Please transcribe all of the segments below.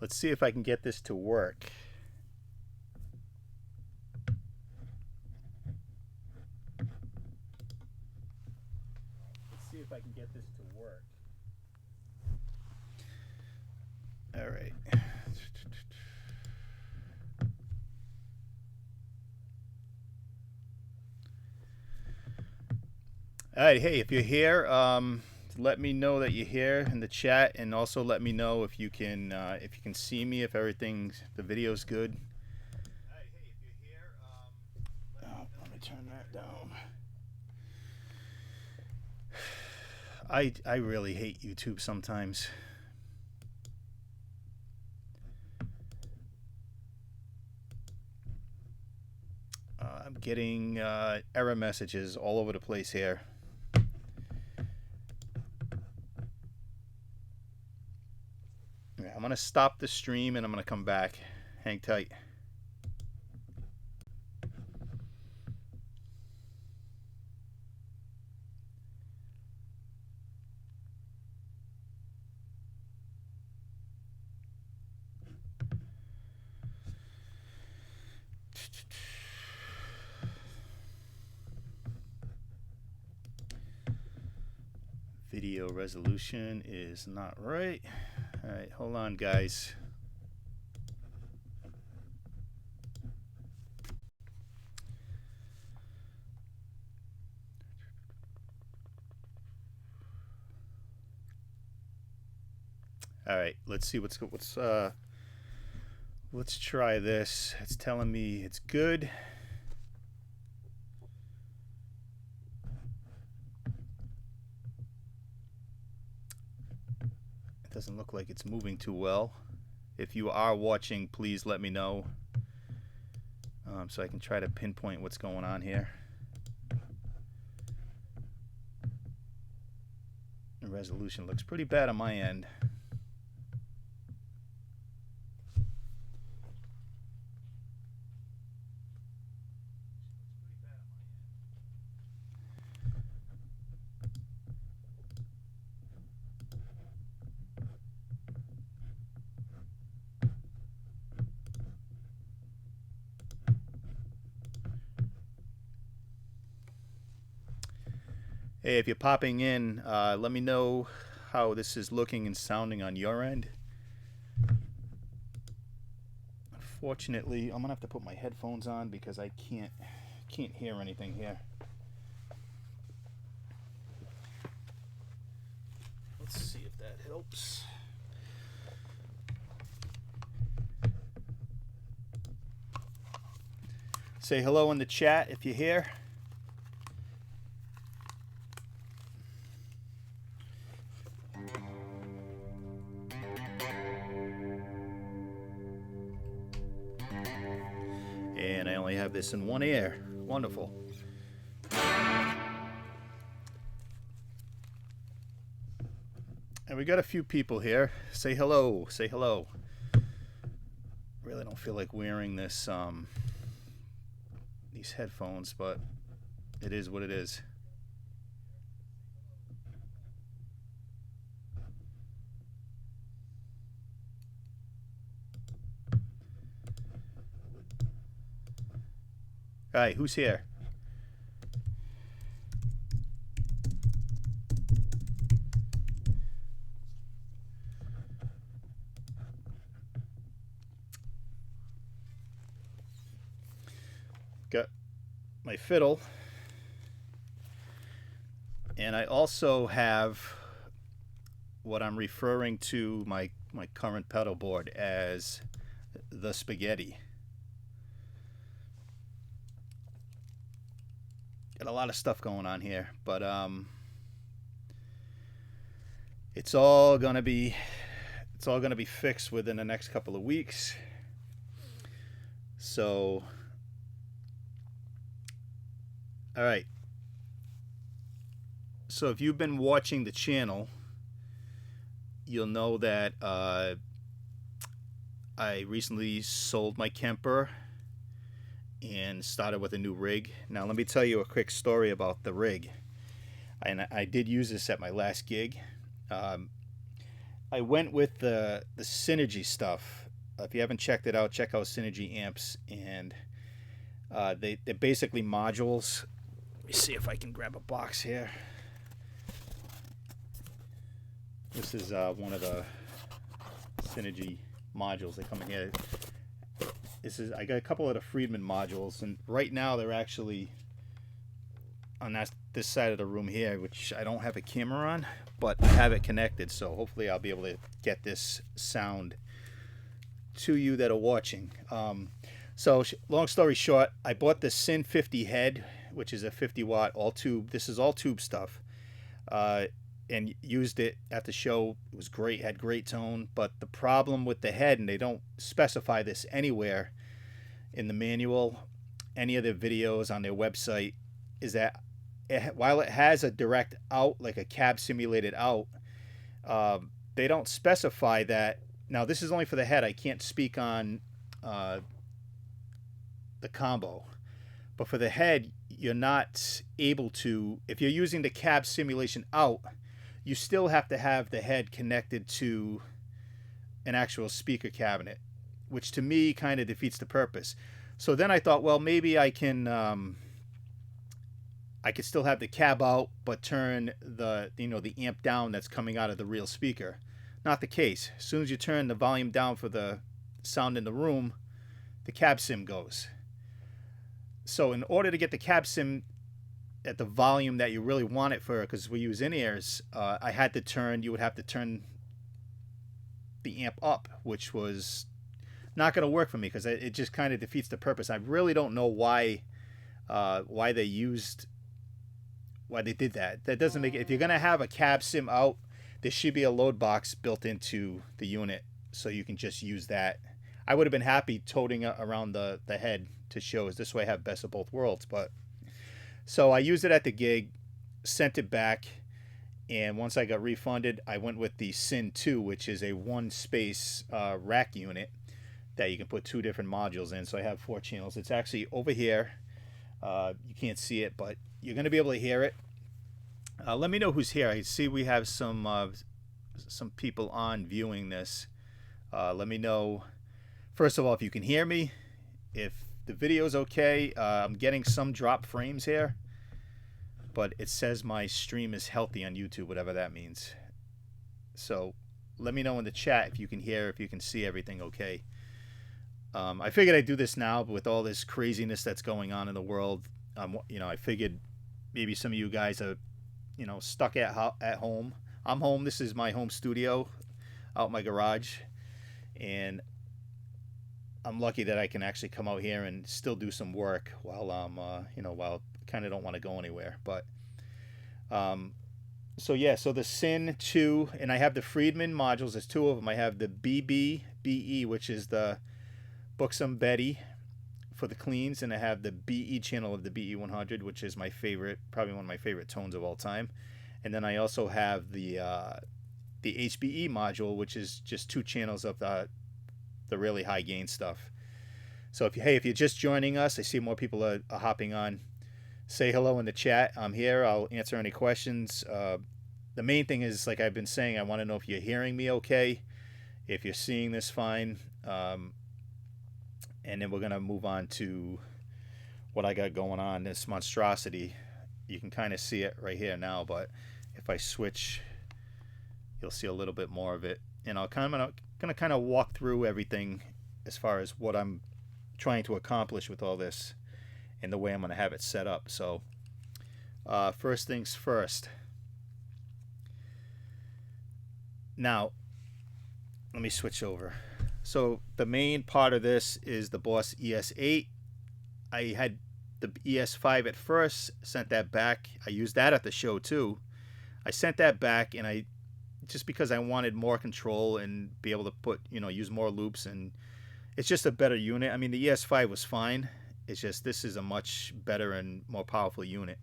Let's see if I can get this to work. Let's see if I can get this to work. All right. All right, hey, if you're here, let me know that you're here in the chat, and also let me know if you can see me, if the video's good. All right, hey, if you're here, let me turn that down. I really hate YouTube sometimes. I'm getting error messages all over the place here. I'm going to stop the stream and I'm going to come back. Hang tight. Video resolution is not right. All right, hold on, guys. All right, let's see let's try this. It's telling me it's good. It doesn't look like it's moving too well. If you are watching, please let me know so I can try to pinpoint what's going on here. The resolution looks pretty bad on my end. Hey, if you're popping in, let me know how this is looking and sounding on your end. Unfortunately, I'm gonna have to put my headphones on because I can't hear anything here. Let's see if that helps. Say hello in the chat if you're here. And I only have this in one ear. Wonderful. And we got a few people here. Say hello. Say hello. Really don't feel like wearing this these headphones, but it is what it is. All right, who's here? Got my fiddle, and I also have what I'm referring to my current pedal board as the spaghetti. Got a lot of stuff going on here, but it's all gonna be fixed within the next couple of weeks. So, all right. So if you've been watching the channel, you'll know that I recently sold my Kemper and started with a new rig. Now let me tell you a quick story about the rig. And I did use this at my last gig. I went with the Synergy stuff. If you haven't checked it out, check out Synergy amps, and they're basically modules. Let me see if I can grab a box here. This is one of the Synergy modules that come in here. I got a couple of the Friedman modules, and right now they're actually on this side of the room here, which I don't have a camera on, but I have it connected, so hopefully I'll be able to get this sound to you that are watching. So long story short, I bought the Syn 50 head, which is a 50 watt all tube. This is all tube stuff, and used it at the show. It was great, had great tone, but the problem with the head, and they don't specify this anywhere in the manual, any of the videos on their website, is that while it has a direct out, like a cab simulated out, they don't specify that. Now this is only for the head. I can't speak on the combo, but for the head, you're not able to, if you're using the cab simulation out, you still have to have the head connected to an actual speaker cabinet, which to me kind of defeats the purpose. So then I thought, well, maybe I could still have the cab out, but turn the amp down that's coming out of the real speaker. Not the case. As soon as you turn the volume down for the sound in the room, the cab sim goes. So in order to get the cab sim at the volume that you really want it for, because we use in-ears, you would have to turn the amp up, which was not going to work for me, because it just kind of defeats the purpose. I really don't know why they did that. That doesn't make it. If you're going to have a cab sim out, there should be a load box built into the unit, so you can just use that. I would have been happy toting around the head to show us. This way I have best of both worlds. But so I used it at the gig, sent it back, and once I got refunded, I went with the Syn 2, which is a one space rack unit that you can put 2 different modules in. So I have 4 channels. It's actually over here. You can't see it, but you're going to be able to hear it. Let me know who's here. I see we have some people on viewing this. Let me know, first of all, if you can hear me, if the video's okay. I'm getting some drop frames here, but it says my stream is healthy on YouTube, whatever that means. So let me know in the chat if you can hear, if you can see everything okay. I figured I'd do this now, but with all this craziness that's going on in the world, I figured maybe some of you guys are, stuck at home. I'm home. This is my home studio out my garage, and I'm lucky that I can actually come out here and still do some work while I'm, while I kind of don't want to go anywhere. But, so the Syn 2, and I have the Friedman modules. There's 2 of them. I have the BE, which is the Buxom Betty for the cleans, and I have the BE channel of the BE 100, which is my favorite, probably one of my favorite tones of all time. And then I also have the HBE module, which is just 2 channels of the really high gain stuff. So if you're just joining us, I see more people are hopping on. Say hello in the chat. I'm here. I'll answer any questions. The main thing is, like I've been saying, I want to know if you're hearing me okay, if you're seeing this fine. And then we're going to move on to what I got going on, this monstrosity. You can kind of see it right here now, but if I switch, you'll see a little bit more of it. And I'm going to kind of walk through everything as far as what I'm trying to accomplish with all this and the way I'm going to have it set up. So first things first. Now, let me switch over. So the main part of this is the Boss ES8. I had the ES5 at first, sent that back. I used that at the show too. I sent that back, and just because I wanted more control and be able to put, use more loops, and it's just a better unit. I mean, the ES5 was fine. It's just this is a much better and more powerful unit,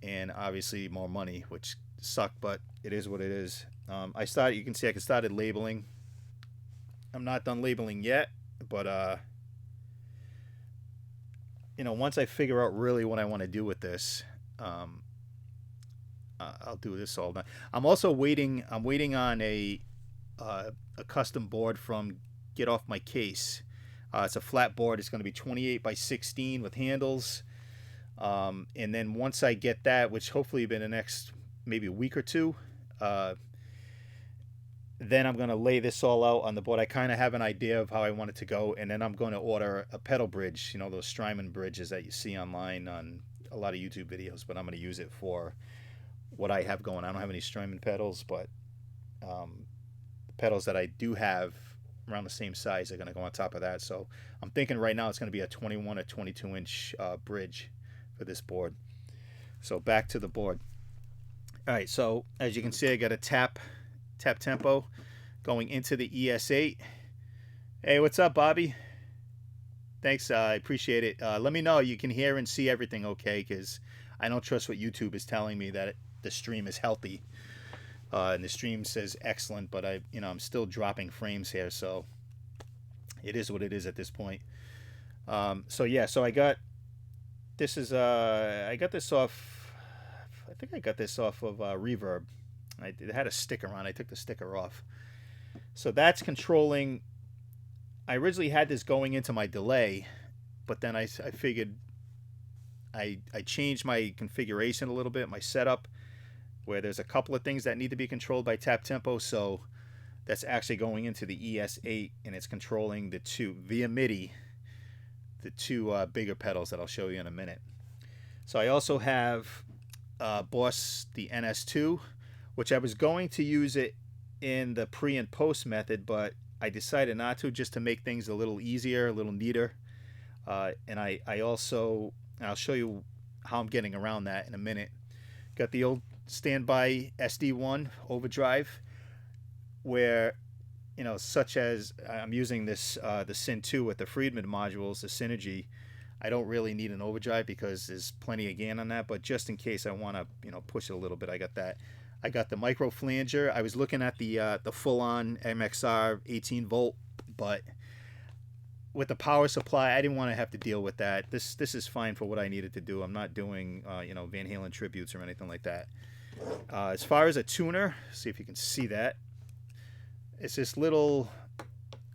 and obviously more money, which sucked, but it is what it is. You can see I started labeling. I'm not done labeling yet, but once I figure out really what I want to do with this, I'll do this all night. I'm also waiting. I'm waiting on a a custom board from Get Off My Case. It's a flat board. It's going to be 28 by 16 with handles. And then once I get that, which hopefully in the next maybe a week or two, then I'm going to lay this all out on the board. I kind of have an idea of how I want it to go, and then I'm going to order a pedal bridge, you know, those Strymon bridges that you see online on a lot of YouTube videos, but I'm going to use it for what I have going. I don't have any Strymon pedals, but the pedals that I do have around the same size are going to go on top of that. So I'm thinking right now it's going to be a 21 or 22 inch bridge for this board. So back to the board. All right, so as you can see, I got a tap tempo going into the ES8. Hey, what's up, Bobby? Thanks, I appreciate it. Let me know you can hear and see everything okay, because I don't trust what YouTube is telling me that the stream is healthy. And the stream says excellent, but I'm still dropping frames here, so it is what it is at this point. So yeah, so I got this off. I think I got this off of Reverb. It had a sticker on. I took the sticker off. So that's controlling. I originally had this going into my delay, but then I figured I changed my configuration a little bit, my setup, where there's a couple of things that need to be controlled by tap tempo. So that's actually going into the ES8, and it's controlling the two via MIDI, the two bigger pedals that I'll show you in a minute. So I also have Boss the NS2, which I was going to use it in the pre and post method, but I decided not to, just to make things a little easier, a little neater. And I'll show you how I'm getting around that in a minute. Got the old standby SD1 overdrive, where, you know, such as I'm using this the Syn 2 with the Friedman modules, the Synergy. I don't really need an overdrive because there's plenty of gain on that, but just in case I want to, you know, push it a little bit, I got that. I got the micro flanger. I was looking at the full-on MXR 18 volt, but with the power supply, I didn't want to have to deal with that. This is fine for what I needed to do. I'm not doing Van Halen tributes or anything like that. As far as a tuner, see if you can see that. It's this little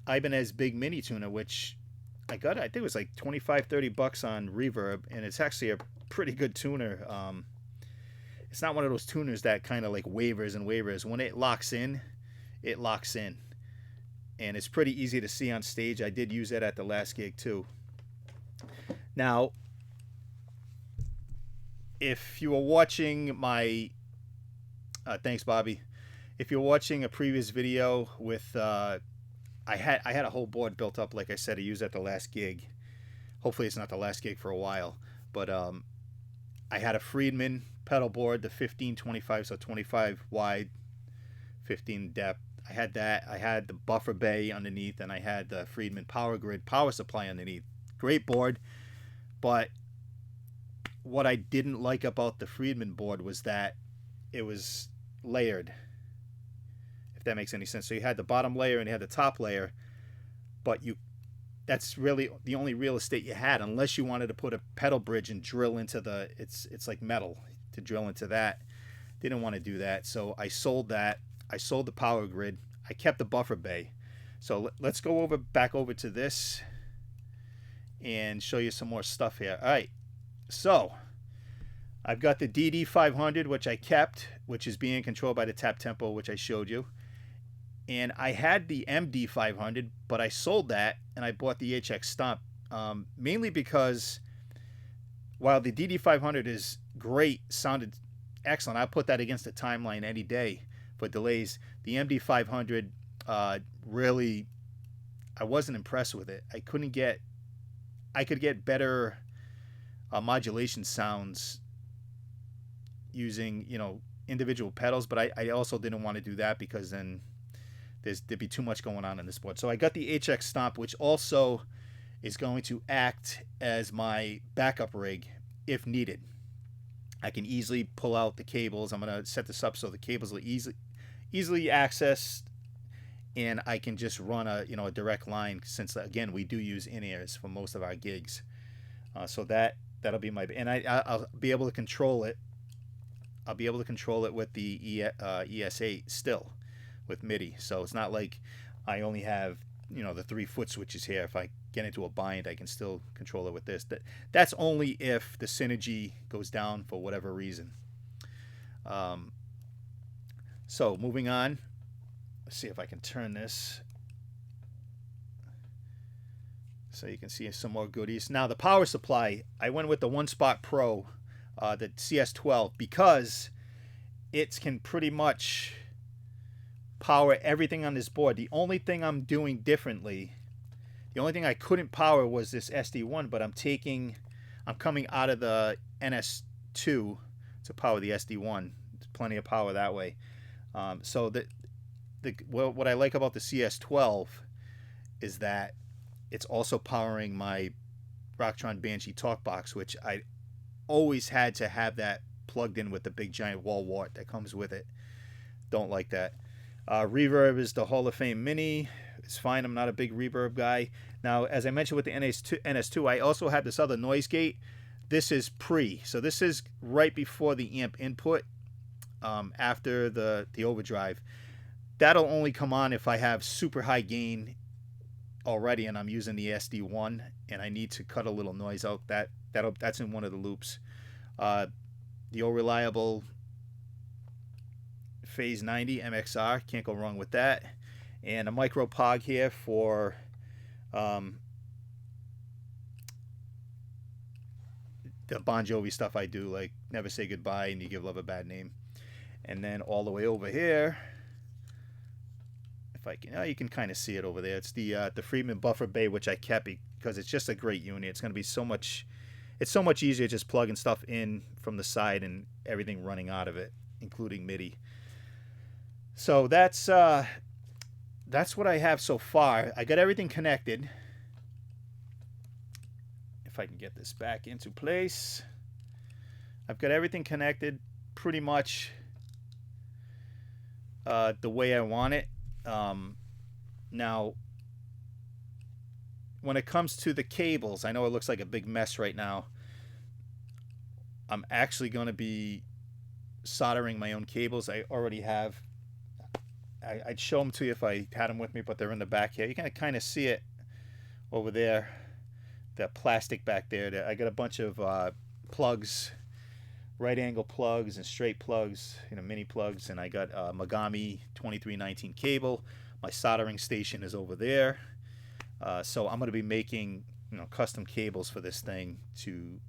Ibanez Big Mini tuner, which I think it was like $25-30 on Reverb, and it's actually a pretty good tuner. It's not one of those tuners that kind of like wavers and wavers. When it locks in, it locks in. And it's pretty easy to see on stage. I did use it at the last gig too. Now, if you were watching my... thanks, Bobby. If you're watching a previous video with... I had a whole board built up, like I said, to use at the last gig. Hopefully it's not the last gig for a while. But I had a Friedman pedal board, the 1525, so 25 wide, 15 depth. I had that. I had the buffer bay underneath, and I had the Friedman power grid power supply underneath. Great board, but what I didn't like about the Friedman board was that it was layered, if that makes any sense. So you had the bottom layer and you had the top layer, but that's really the only real estate you had, unless you wanted to put a pedal bridge and drill into the, it's like metal, to drill into that. Didn't want to do that, so I sold that. I sold the power grid. I kept the buffer bay. So let's go back over to this and show you some more stuff here. All right, so I've got the DD500, which I kept, which is being controlled by the tap tempo, which I showed you. And I had the MD500, but I sold that and I bought the HX Stomp, mainly because while the DD500 is great, sounded excellent, I put that against the Timeline any day for delays. The MD500 really, I wasn't impressed with it. I could get better modulation sounds using, you know, individual pedals, but I also didn't want to do that because then there'd be too much going on in this board. So I got the HX Stomp, which also is going to act as my backup rig if needed. I can easily pull out the cables. I'm going to set this up so the cables are easily accessed, and I can just run a direct line, since again we do use in-ears for most of our gigs. So that'll be my, and I'll be able to control it. I'll be able to control it with the ES8 still, with MIDI. So it's not like I only have, you know, the 3-foot switches here. If I get into a bind, I can still control it with this. That's only if the synergy goes down for whatever reason. So moving on, let's see if I can turn this so you can see some more goodies. Now the power supply, I went with the One Spot Pro, the CS12, because it can pretty much power everything on this board. The only thing I'm doing differently, the only thing I couldn't power was this SD1, but I'm coming out of the NS2 to power the SD1. There's plenty of power that way. So what I like about the CS12 is that it's also powering my Rocktron Banshee talk box, which I always had to have that plugged in with the big giant wall wart that comes with it. Don't like that. Reverb is the Hall of Fame Mini. It's fine. I'm not a big reverb guy. Now, as I mentioned with the NS2, I also have this other noise gate. This is pre, so this is right before the amp input, after the overdrive. That'll only come on if I have super high gain already and I'm using the SD1 and I need to cut a little noise out. That's in one of the loops. The old reliable Phase 90 MXR, can't go wrong with that. And a micro pog here for the Bon Jovi stuff I do, like Never Say Goodbye and You Give Love a Bad Name. And then all the way over here, if I can, you can kind of see it over there. It's the Friedman Buffer Bay, which I kept because it's just a great unit. It's going to be so much easier just plugging stuff in from the side and everything running out of it, including MIDI. So that's what I have so far. I got everything connected. If I can get this back into place, I've got everything connected pretty much the way I want it. Now, when it comes to the cables, I know it looks like a big mess right now. I'm actually going to be soldering my own cables. I already have. I'd show them to you if I had them with me, but they're in the back here. You can kind of see it over there, that plastic back there. I got a bunch of plugs, right angle plugs and straight plugs, mini plugs, and I got a Megami 2319 cable. My soldering station is over there. So I'm going to be making custom cables for this thing to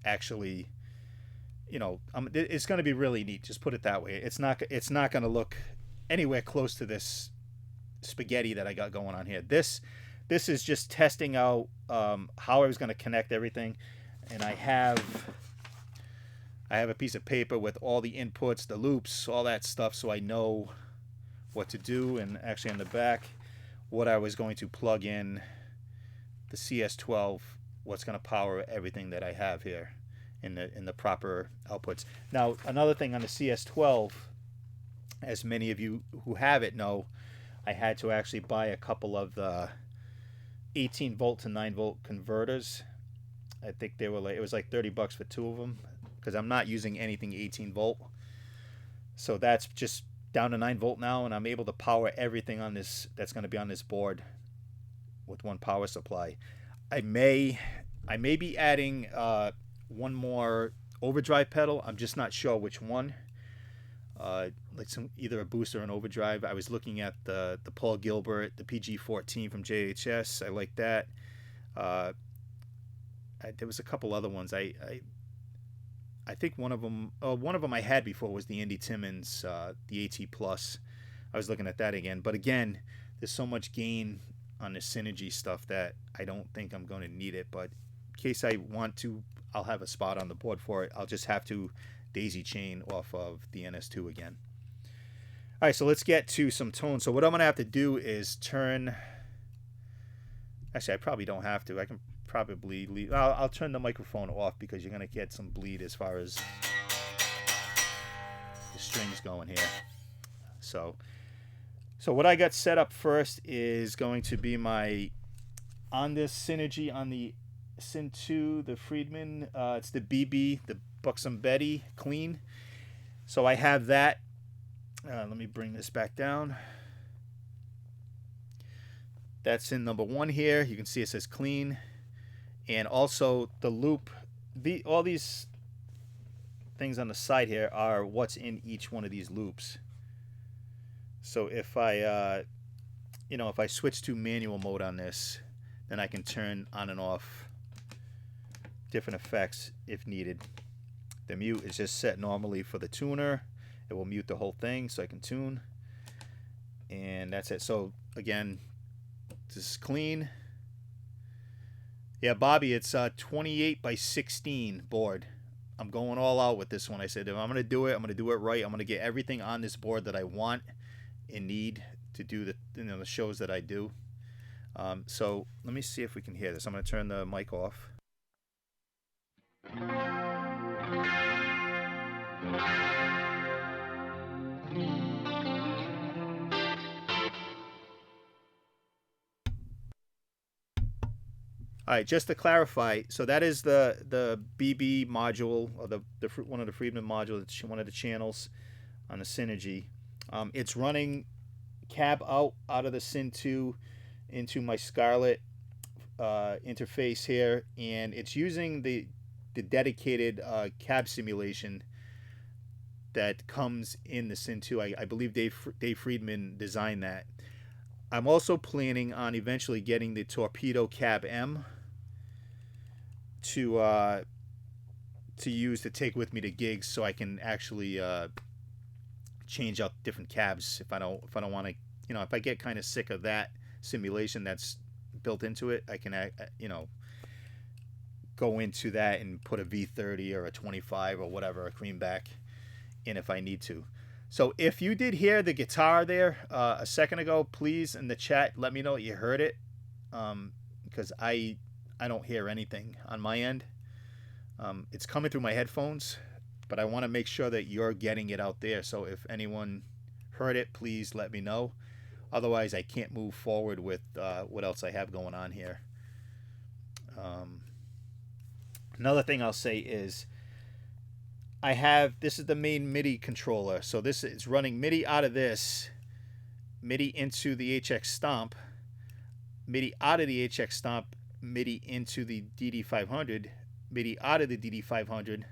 actually, it's going to be really neat. Just put it that way. It's not going to look anywhere close to this spaghetti that I got going on here. This is just testing out how I was going to connect everything, and I have a piece of paper with all the inputs, the loops, all that stuff, so I know what to do. And actually on the back, what I was going to plug in the CS12, what's going to power everything that I have here in the proper outputs. Now, another thing on the CS12, as many of you who have it know, I had to actually buy a couple of the 18 volt to 9 volt converters. I think it was like $30 for 2 of them, because I'm not using anything 18 volt. So that's just down to 9 volt now, and I'm able to power everything on this that's going to be on this board with one power supply. I may be adding one more overdrive pedal. I'm just not sure which one. Like either a boost or an overdrive. I was looking at the Paul Gilbert, the PG-14 from JHS. I like that. There was a couple other ones. I think one of them I had before was the Andy Timmons, the AT Plus. I was looking at that again. But again, there's so much gain on the Synergy stuff that I don't think I'm going to need it. But in case I want to, I'll have a spot on the board for it. I'll just have to daisy chain off of the NS2 again. All right, so let's get to some tones. So what I'm going to have to do is turn... Actually, I probably don't have to. I can probably leave. I'll turn the microphone off because you're going to get some bleed as far as the strings going here. So what I got set up first is going to be my, on this Synergy, on the Syn 2, the Friedman, it's the BB, the Buxom Betty Clean. So I have that Let me bring this back down. That's in number 1 here. You can see it says clean. And also the loop, all these things on the side here are what's in each one of these loops. So if I, if I switch to manual mode on this, then I can turn on and off different effects if needed. The mute is just set normally for the tuner. It will mute the whole thing so I can tune. And that's it. So again, this is clean. Yeah, Bobby, it's 28 by 16 board. I'm going all out with this one. I said, if I'm going to do it, I'm going to do it right. I'm going to get everything on this board that I want and need to do the shows that I do. So let me see if we can hear this. I'm going to turn the mic off. All right, just to clarify, so that is the BB module, or the one of the Friedman modules, one of the channels on the Synergy. It's running cab out of the Syn 2 into my Scarlett interface here, and it's using the dedicated cab simulation that comes in the Syn 2. I believe Dave Friedman designed that. I'm also planning on eventually getting the Torpedo Cab M to use to take with me to gigs, so I can actually change out different cabs if I don't want to, if I get kind of sick of that simulation that's built into it, I can go into that and put a V30 or a 25 or whatever, a creamback in if I need to. So if you did hear the guitar there a second ago, please in the chat let me know you heard it, because I don't hear anything on my end. It's coming through my headphones, but I want to make sure that you're getting it out there. So if anyone heard it, please let me know. Otherwise, I can't move forward with what else I have going on here. Another thing I'll say is this is the main MIDI controller. So this is running MIDI out of this, MIDI into the HX Stomp, MIDI out of the HX Stomp, MIDI into the DD500, MIDI out of the DD500,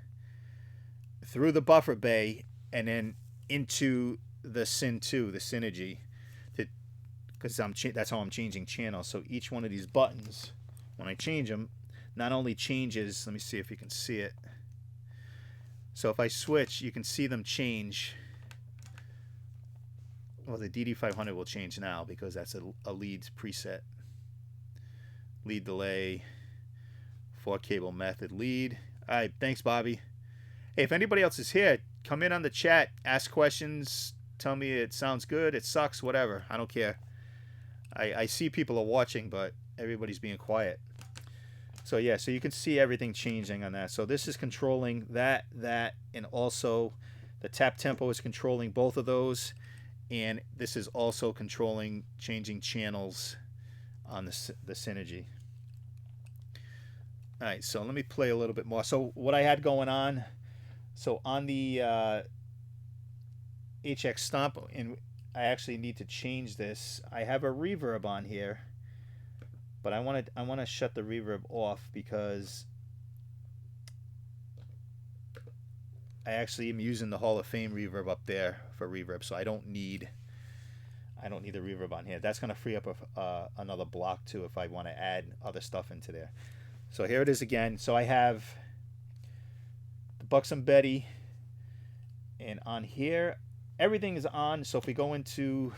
through the buffer bay, and then into the Syn 2, the Synergy, because that's how I'm changing channels. So each one of these buttons, when I change them, not only changes, let me see if you can see it. So if I switch, you can see them change. Well, the DD500 will change now because that's a lead preset. Lead delay, 4-cable method lead. All right, thanks, Bobby. Hey, if anybody else is here, come in on the chat, ask questions, tell me it sounds good, it sucks, whatever. I don't care. I see people are watching, but everybody's being quiet. So yeah, so you can see everything changing on that. So this is controlling that, and also the tap tempo is controlling both of those, and this is also controlling changing channels on the Synergy. All right, so let me play a little bit more. So what I had going on, so on the HX Stomp, and I actually need to change this. I have a reverb on here, but I want to shut the reverb off because I actually am using the Hall of Fame reverb up there for reverb, so I don't need the reverb on here. That's going to free up another block too if I want to add other stuff into there. So here it is again. So I have the Buxom Betty, and on here everything is on. So if we go into,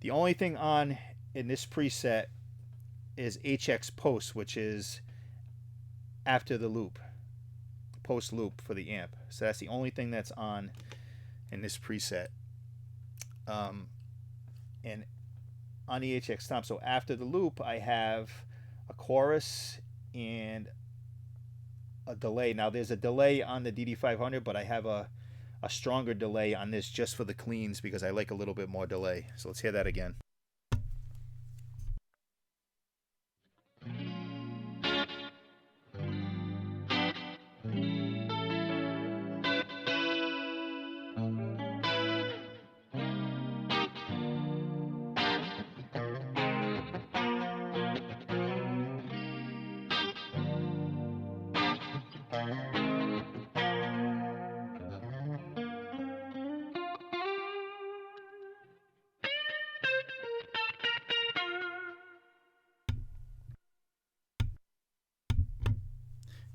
the only thing on in this preset is HX Post, which is after the loop, post loop for the amp. So that's the only thing that's on in this preset. And on the HX Stomp, so after the loop, I have a chorus and a delay. Now there's a delay on the DD500, but I have a stronger delay on this just for the cleans because I like a little bit more delay. So let's hear that again.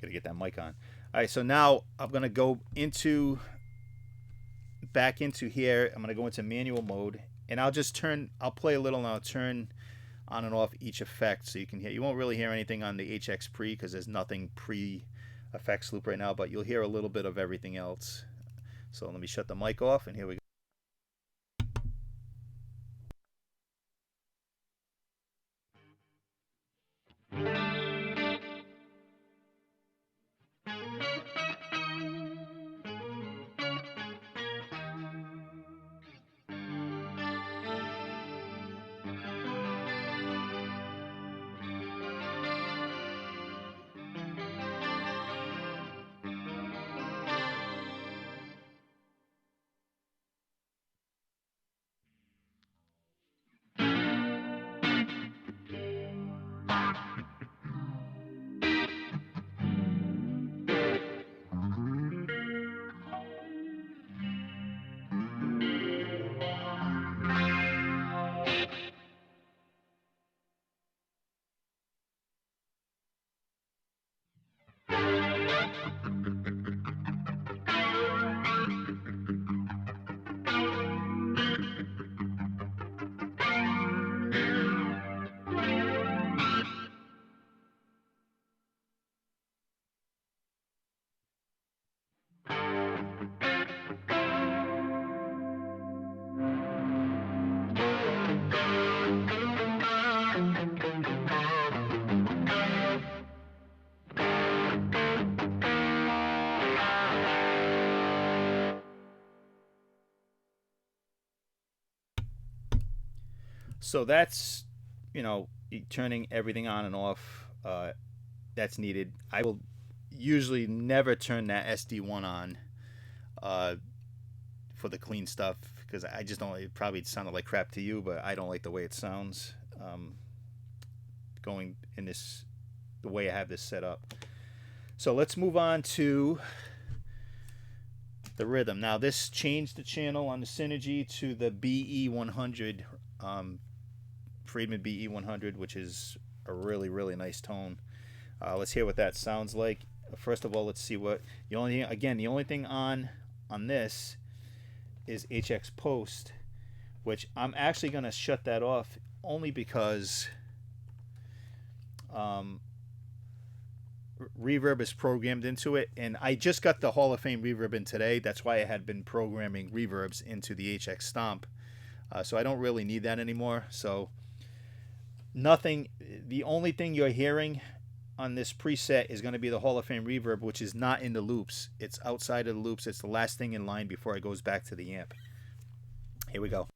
Gotta get that mic on. All right, so now I'm gonna go back into here. I'm gonna go into manual mode, and I'll play a little, and I'll turn on and off each effect so you can hear. You won't really hear anything on the HX Pre because there's nothing pre effects loop right now, but you'll hear a little bit of everything else. So let me shut the mic off, and here we go. So that's, turning everything on and off. That's needed. I will usually never turn that SD1 on uh, for the clean stuff because I just don't. It probably sounded like crap to you, but I don't like the way it sounds going in the way I have this set up. So let's move on to the rhythm. Now this changed the channel on the Synergy to the BE100, Friedman BE100, which is a really, really nice tone. Let's hear what that sounds like. First of all, let's see what the only thing on this is HX Post, which I'm actually going to shut that off only because reverb is programmed into it, and I just got the Hall of Fame reverb in today. That's why I had been programming reverbs into the HX Stomp, so I don't really need that anymore. So nothing. The only thing you're hearing on this preset is going to be the Hall of Fame reverb, which is not in the loops. It's outside of the loops. It's the last thing in line before it goes back to the amp. Here we go.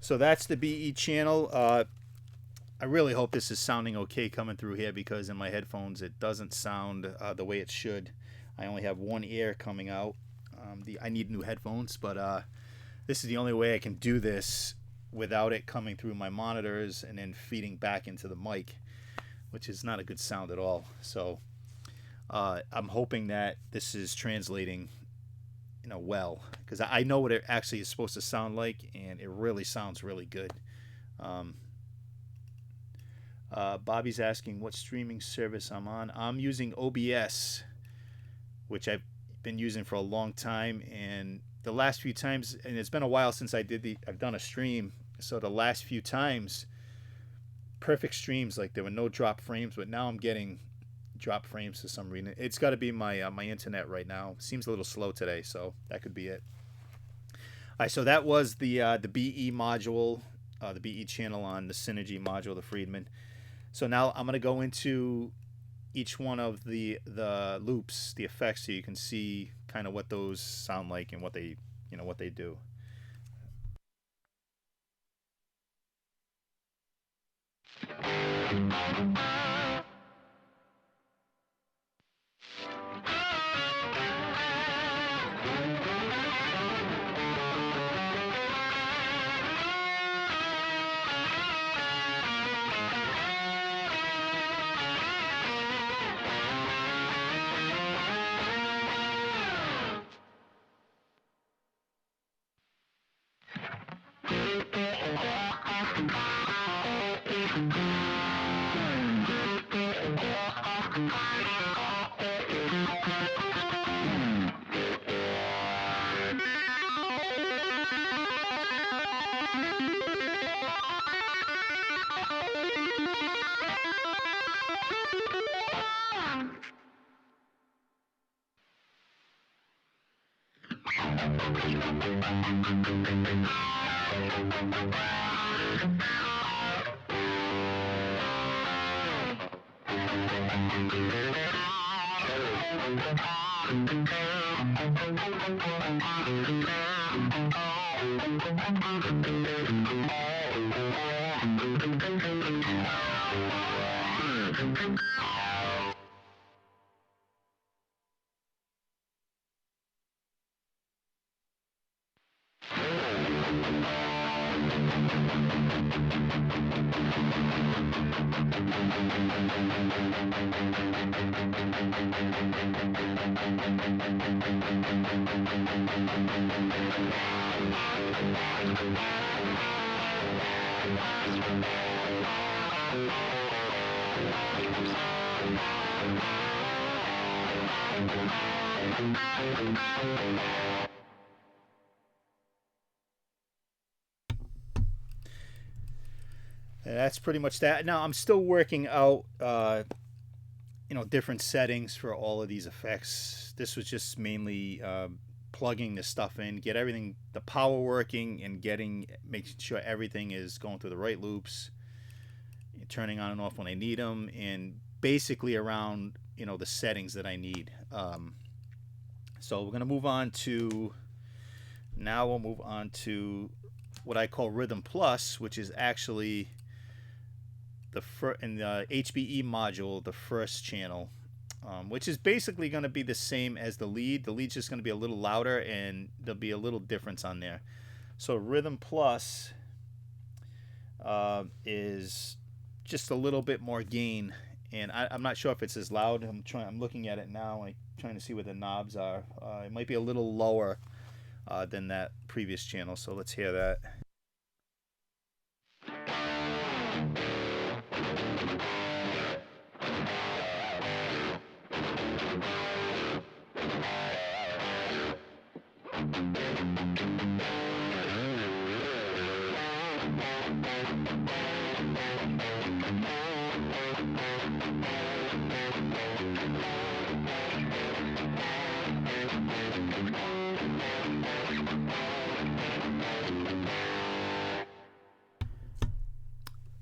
So that's the BE channel. I really hope this is sounding okay coming through here because in my headphones it doesn't sound the way it should. I only have one ear coming out. I need new headphones, but this is the only way I can do this without it coming through my monitors and then feeding back into the mic, which is not a good sound at all. So I'm hoping that this is translating well, because I know what it actually is supposed to sound like, and it really sounds really good. Bobby's asking what streaming service I'm on. I'm using OBS, which I've been using for a long time, and the last few times, and it's been a while since I've done a stream, so the last few times, perfect streams, like there were no drop frames, but now I'm getting drop frames for some reason. It's got to be my my internet right now. Seems a little slow today, so that could be it. All right, so that was the BE module, the BE channel on the Synergy module, the Friedman. So now I'm going to go into each one of the loops, the effects, so you can see kind of what those sound like and what they do. That's pretty much that. Now I'm still working out, different settings for all of these effects. This was just mainly plugging the stuff in, get everything, the power working, and making sure everything is going through the right loops, turning on and off when I need them, and basically around the settings that I need. So we're gonna move on to we'll move on to what I call Rhythm Plus, which is actually in the HBE module, the first channel, which is basically going to be the same as the lead. The lead's just going to be a little louder, and there'll be a little difference on there. So Rhythm Plus is just a little bit more gain, and I'm not sure if it's as loud. I'm looking at it now, and trying to see where the knobs are. It might be a little lower than that previous channel. So let's hear that.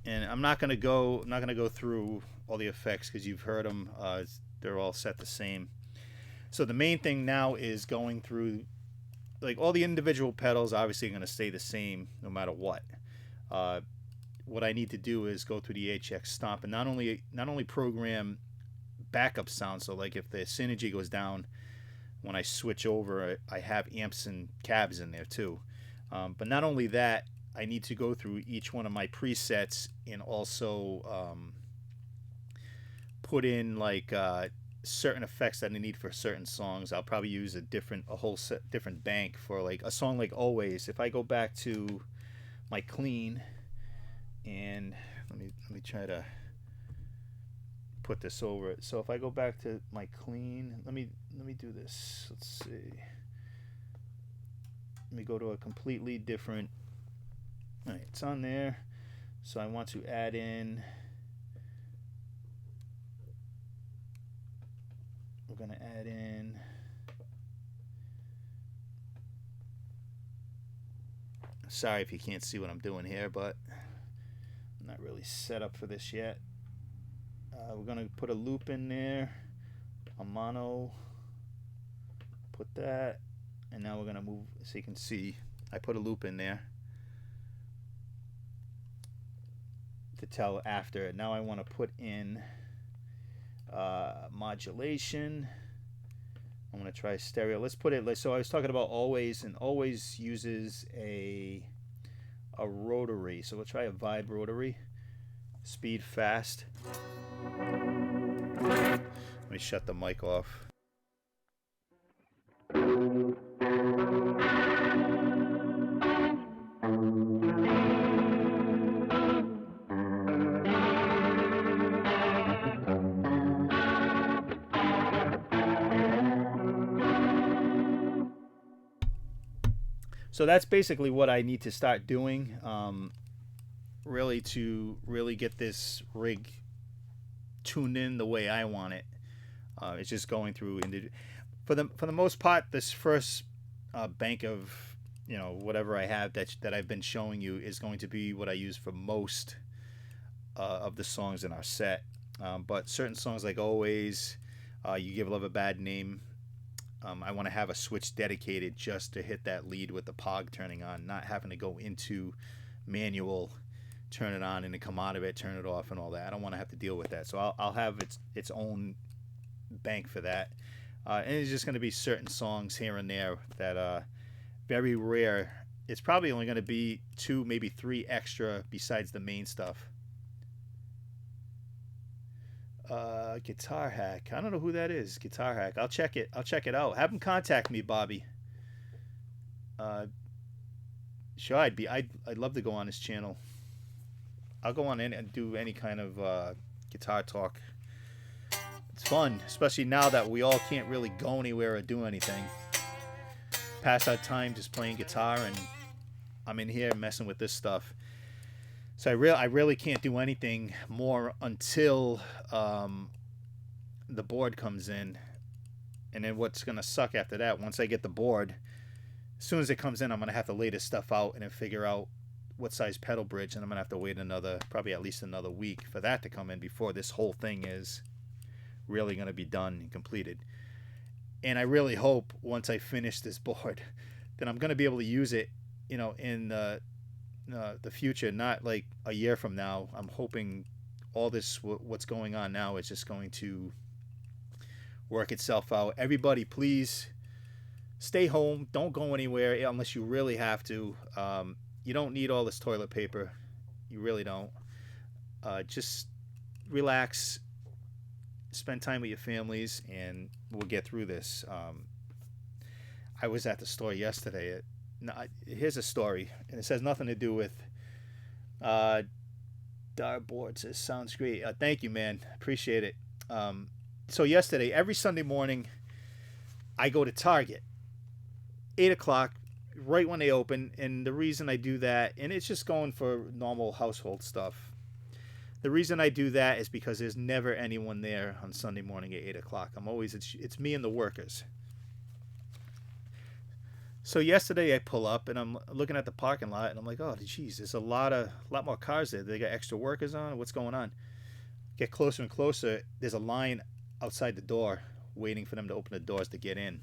And I'm not gonna go through all the effects because you've heard them. They're all set the same. So the main thing now is going through, like, all the individual pedals obviously are going to stay the same no matter what. What I need to do is go through the HX Stomp and not only program backup sound. So like if the synergy goes down when I switch over, I have amps and cabs in there too. But not only that, I need to go through each one of my presets and also put in like certain effects that I need for certain songs. I'll probably use a whole different bank for like a song like Always. If I go back to my clean, and let me try to put this over it. So if I go back to my clean, let me do this. Let's see. Let me go to a completely different. All right, it's on there. So I want to add in. We're going to add in sorry if you can't see what I'm doing here, but I'm not really set up for this yet. We're going to put a loop in there, a mono, put that, and now we're going to move so you can see I put a loop in there to tell after. Now I want to put in modulation. I'm going to try stereo. Let's put it, so I was talking about Always, and Always uses a rotary. So we'll try a vibe rotary. Speed fast. Let me shut the mic off. So that's basically what I need to start doing, really to get this rig tuned in the way I want it. It's just going through for the most part. This first bank of, you know, whatever I have that I've been showing you is going to be what I use for most of the songs in our set. But certain songs like Always, You Give Love a Bad Name, I want to have a switch dedicated just to hit that lead with the POG turning on, not having to go into manual, turn it on and then come out of it, turn it off and all that. I don't want to have to deal with that. So I'll have its own bank for that. And it's just going to be certain songs here and there that very rare. It's probably only going to be 2, maybe 3 extra besides the main stuff. Guitar Hack. I don't know who that is. Guitar Hack. I'll check it out. Have him contact me, Bobby. Sure, I'd love to go on his channel. I'll go on in and do any kind of guitar talk. It's fun, especially now that we all can't really go anywhere or do anything. Pass our time just playing guitar, and I'm in here messing with this stuff. So I really can't do anything more until the board comes in. And then what's going to suck after that, once I get the board, as soon as it comes in, I'm going to have to lay this stuff out and then figure out what size pedal bridge, and I'm going to have to wait probably at least another week for that to come in before this whole thing is really going to be done and completed. And I really hope once I finish this board that I'm going to be able to use it, you know, in the future, not like a year from now. I'm hoping all this, what's going on now, is just going to work itself out. Everybody, please stay home. Don't go anywhere unless you really have to. You don't need all this toilet paper. You really don't. Just relax, spend time with your families, and we'll get through this. I was at the store yesterday. Here's a story, and it has nothing to do with Dartboard. Says sounds great. Thank you, man. Appreciate it. So yesterday, every Sunday morning, I go to Target, 8 o'clock, right when they open. And the reason I do that, and it's just going for normal household stuff. The reason I do that is because there's never anyone there on Sunday morning at 8 o'clock. It's me and the workers. So yesterday I pull up and I'm looking at the parking lot and I'm like, oh, geez, there's a lot more cars there. They got extra workers on. What's going on? Get closer and closer. There's a line outside the door waiting for them to open the doors to get in.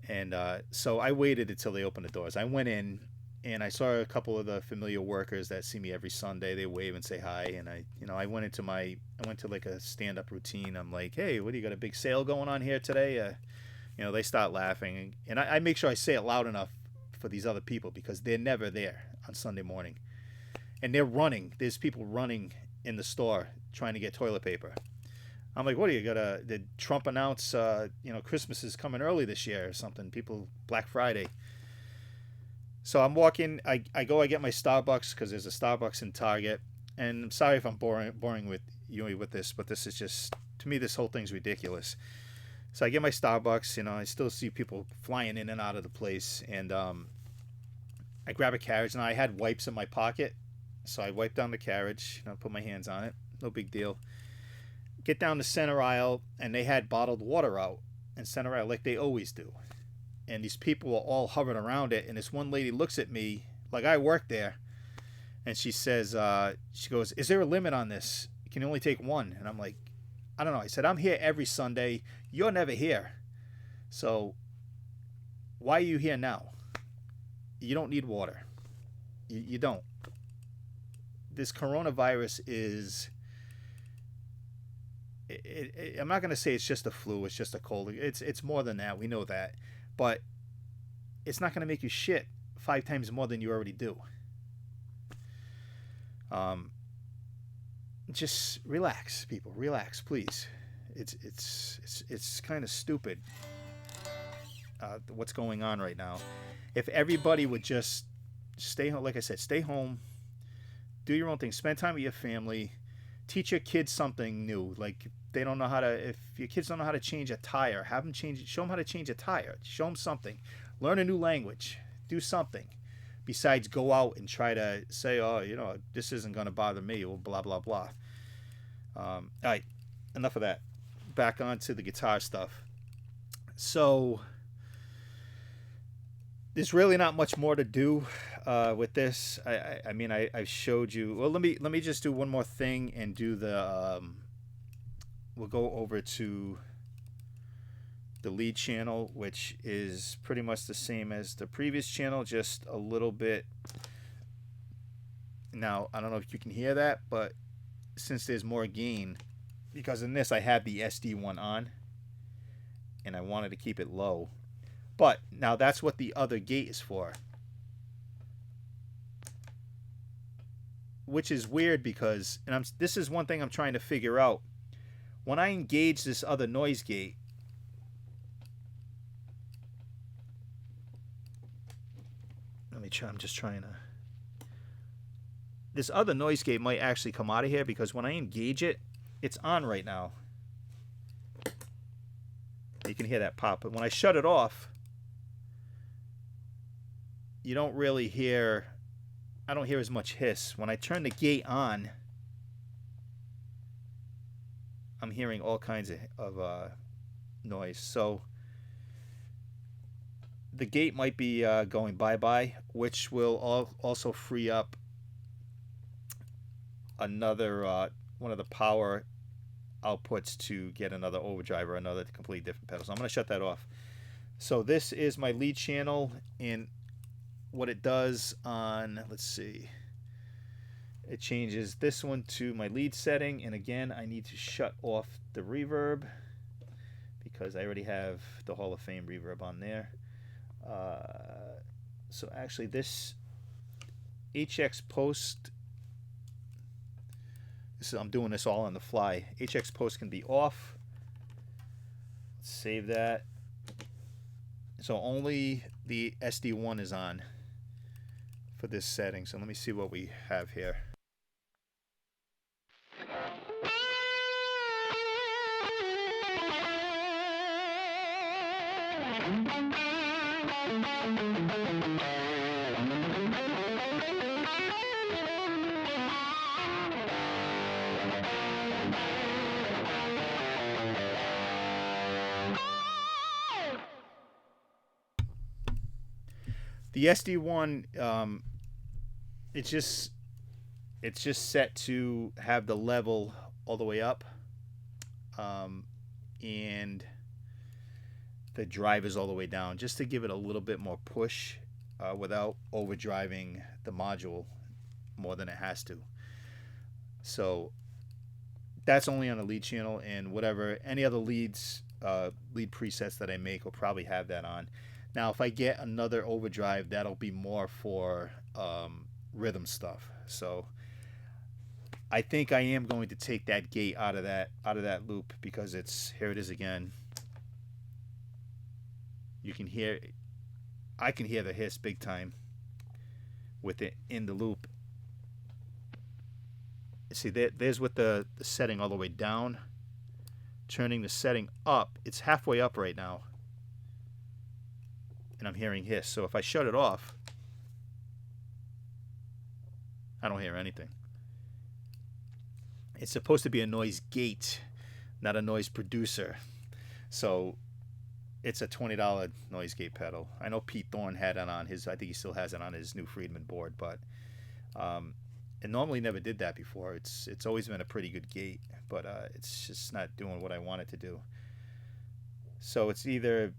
And so I waited until they opened the doors. I went in and I saw a couple of the familiar workers that see me every Sunday. They wave and say hi. And I went to like a stand-up routine. I'm like, hey, what do you got, a big sale going on here today? They start laughing, and I make sure I say it loud enough for these other people because they're never there on Sunday morning. And they're running. There's people running in the store trying to get toilet paper. I'm like, what do you got? Did Trump announce, Christmas is coming early this year or something? Black Friday. So I'm walking. I get my Starbucks because there's a Starbucks in Target. And I'm sorry if I'm boring with you with this, but this is just, to me, this whole thing's ridiculous. So I get my Starbucks, I still see people flying in and out of the place. And I grab a carriage, and I had wipes in my pocket. So I wipe down the carriage, put my hands on it. No big deal. Get down the center aisle, and they had bottled water out in center aisle like they always do. And these people were all hovering around it. And this one lady looks at me like I work there. And she says, she goes, is there a limit on this? You can only take one. And I'm like, I don't know. I said, I'm here every Sunday. You're never here. So why are you here now? You don't need water. You don't. This coronavirus is... I'm not going to say it's just a flu. It's just a cold. It's more than that. We know that. But it's not going to make you shit 5 times more than you already do. Just relax, people. Relax, please. It's kind of stupid what's going on right now. If everybody would just stay home, like I said, stay home, do your own thing, spend time with your family, teach your kids something new. Like they don't know how to. If your kids don't know how to change a tire, have them change it. Show them how to change a tire. Show them something. Learn a new language. Do something. Besides go out and try to say, oh, this isn't going to bother me, or blah, blah, blah. All right, enough of that. Back on to the guitar stuff. So, there's really not much more to do with this. I mean, I showed you. Well, let me just do one more thing and do the. We'll go over to the lead channel, which is pretty much the same as the previous channel, just a little bit. Now, I don't know if you can hear that, but since there's more gain, because in this I have the SD one on, and I wanted to keep it low. But now that's what the other gate is for. Which is weird because, and this is one thing I'm trying to figure out. When I engage this other noise gate, let me try, I'm just trying to. This other noise gate might actually come out of here because when I engage it, it's on right now. You can hear that pop, but when I shut it off, you don't really hear, I don't hear as much hiss. When I turn the gate on, I'm hearing all kinds of noise. So the gate might be going bye-bye, which will also free up another one of the power outputs to get another overdrive or another completely different pedal. So I'm going to shut that off. So this is my lead channel, and what it does on, let's see, it changes this one to my lead setting, and again I need to shut off the reverb because I already have the Hall of Fame reverb on there. So actually this HX post, I'm doing this all on the fly. HX post can be off. Let's save that. So only the SD1 is on for this setting. So let me see what we have here. The SD1, it's just set to have the level all the way up, and the drive is all the way down, just to give it a little bit more push without overdriving the module more than it has to. So that's only on the lead channel, and whatever any other lead presets that I make will probably have that on. Now, if I get another overdrive, that'll be more for rhythm stuff. So I think I am going to take that gate out of that loop because it's, here it is again. You can hear, I can hear the hiss big time with it in the loop. See, there's with the setting all the way down. Turning the setting up, it's halfway up right now, and I'm hearing hiss. So if I shut it off, I don't hear anything. It's supposed to be a noise gate, not a noise producer. So it's a $20 noise gate pedal. I know Pete Thorne had it on his, I think he still has it on his new Friedman board, but it normally never did that before. It's always been a pretty good gate, but it's just not doing what I want it to do. So it's either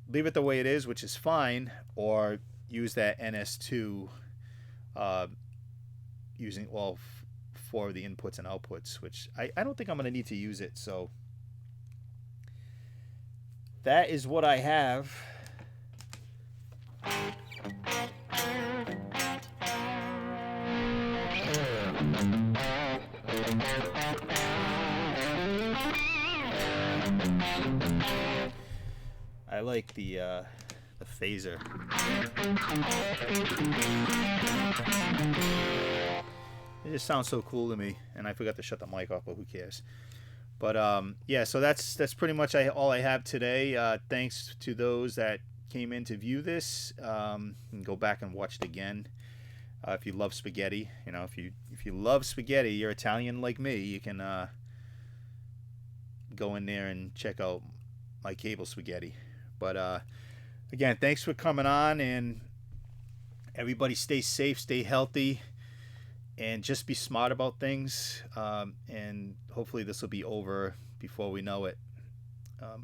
leave it the way it is, which is fine, or use that NS2 using all four of the inputs and outputs, which I don't think I'm going to need to use it. So that is what I have. I like the phaser. It just sounds so cool to me, and I forgot to shut the mic off, but who cares? But yeah, so that's pretty much all I have today. Thanks to those that came in to view this. And go back and watch it again. If you love spaghetti, you know, if you love spaghetti, you're Italian like me, you can go in there and check out my cable spaghetti. But Again, thanks for coming on, and everybody stay safe, stay healthy, and just be smart about things. And hopefully this will be over before we know it.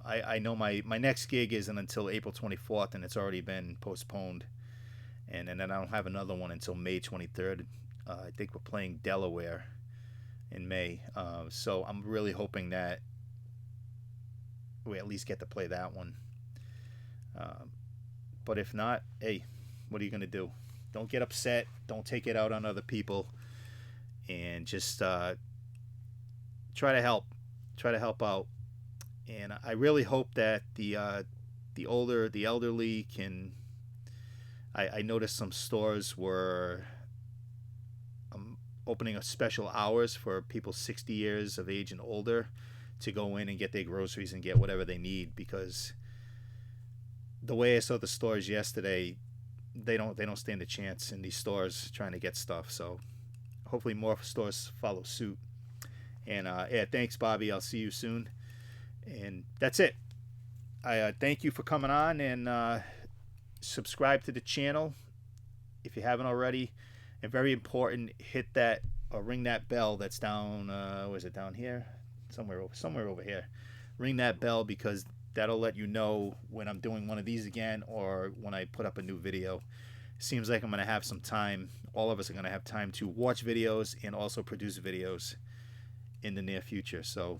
I know my next gig isn't until April 24th, and it's already been postponed. And then I don't have another one until May 23rd. I think we're playing Delaware in May. So I'm really hoping that we at least get to play that one. But if not, hey, what are you going to do? Don't get upset. Don't take it out on other people. And just try to help. Try to help out. And I really hope that the elderly can. I noticed some stores were opening up special hours for people 60 years of age and older to go in and get their groceries and get whatever they need, because the way I saw the stores yesterday, they don't stand a chance in these stores trying to get stuff. So hopefully more stores follow suit. And yeah, thanks, Bobby. I'll see you soon. And that's it. I thank you for coming on, and subscribe to the channel if you haven't already. And very important, hit that or ring that bell that's down. Was it down here? Somewhere over here. Ring that bell, because that'll let you know when I'm doing one of these again or when I put up a new video. Seems like I'm going to have some time. All of us are going to have time to watch videos and also produce videos in the near future. So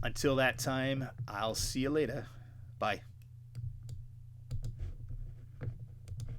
until that time, I'll see you later. Bye.